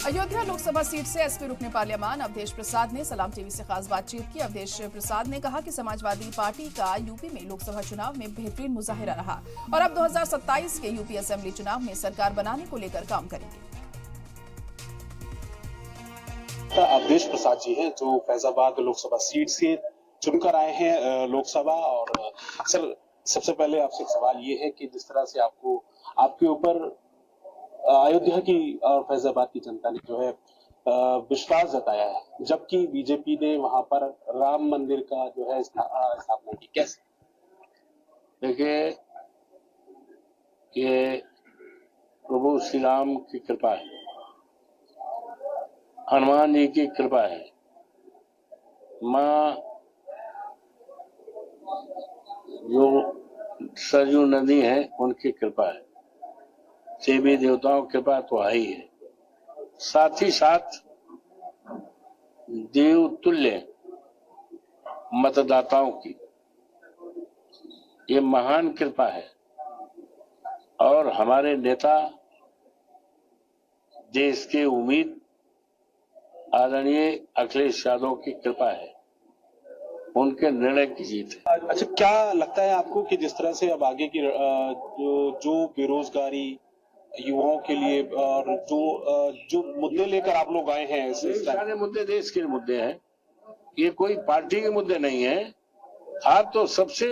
Ayodhya Lok Sabha seat से SP रुकने पार्लियामान अवधेश प्रसाद ने सलाम टीवी से खास बातचीत की। अवधेश प्रसाद ने कहा कि समाजवादी पार्टी का यूपी में लोकसभा चुनाव में बेहतरीन मुजाहिरा रहा और अब 2027 के यूपी असेंबली चुनाव में सरकार बनाने को लेकर काम करेंगे। अवधेश प्रसाद जी हैं जो फैजाबाद लोकसभा सीट से चुनकर आए हैं लोकसभा। और सर, सबसे पहले आपसे एक सवाल ये है कि जिस तरह से आपके ऊपर अयोध्या की और फैजाबाद की जनता ने जो है विश्वास जताया है, जबकि बीजेपी ने वहां पर राम मंदिर का जो है स्थापना की, कैसे? देखिए, ये प्रभु श्री राम की कृपा है, हनुमान जी की कृपा है, माँ जो सरयू नदी है उनकी कृपा है, देवी देवताओं की कृपा तो आई है, साथ ही साथ देवतुल्य मतदाताओं की ये महान कृपा है। और हमारे नेता देश के उम्मीद आदरणीय अखिलेश यादव की कृपा है, उनके निर्णय की जीत है। अच्छा, क्या लगता है आपको कि जिस तरह से अब आगे की जो बेरोजगारी युवाओं के लिए और जो मुद्दे लेकर आप लोग आए हैं, सारे मुद्दे देश के मुद्दे हैं, ये कोई पार्टी के मुद्दे नहीं है। आज तो सबसे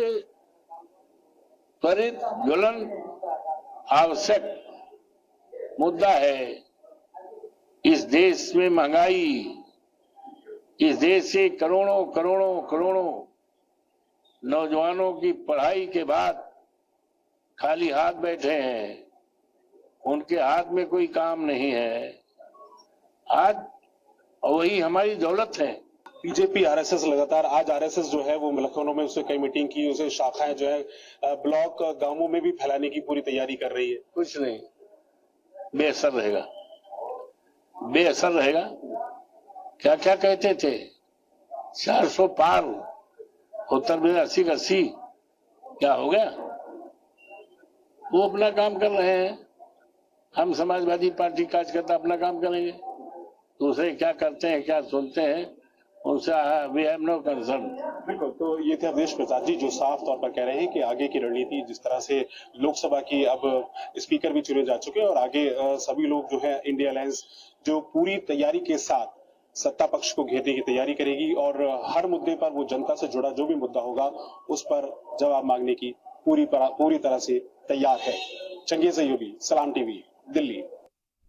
त्वरित ज्वलन आवश्यक मुद्दा है इस देश में महंगाई। इस देश से करोड़ों करोड़ों करोड़ों नौजवानों की पढ़ाई के बाद खाली हाथ बैठे हैं, उनके हाथ में कोई काम नहीं है। आज वही हमारी दौलत है। बीजेपी आरएसएस लगातार, आज आरएसएस जो है वो लखनऊ में उससे कई मीटिंग की, उसे शाखाएं जो है ब्लॉक गांवों में भी फैलाने की पूरी तैयारी कर रही है। कुछ नहीं, बेअसर रहेगा, बेअसर रहेगा। क्या क्या कहते थे, 400 पार, उत्तर प्रदेश 80 का 80, क्या हो गया? वो अपना काम कर रहे हैं, हम समाजवादी पार्टी कार्यकर्ता अपना काम करेंगे। दूसरे क्या करते हैं, क्या सुनते हैं, उनसे वी हैव नो कंसर्न। बिल्कुल, तो ये थे अवधेश प्रसाद जी जो साफ तौर पर कह रहे हैं कि आगे की रणनीति, जिस तरह से लोकसभा की अब स्पीकर भी चुने जा चुके हैं और आगे सभी लोग जो है इंडिया अलायंस जो पूरी तैयारी के साथ सत्ता पक्ष को घेरने की तैयारी करेगी और हर मुद्दे पर वो जनता से जुड़ा जो भी मुद्दा होगा उस पर जवाब मांगने की पूरी तरह से तैयार है। चंगेज अय्यूबी, सलाम टीवी, दिल्ली।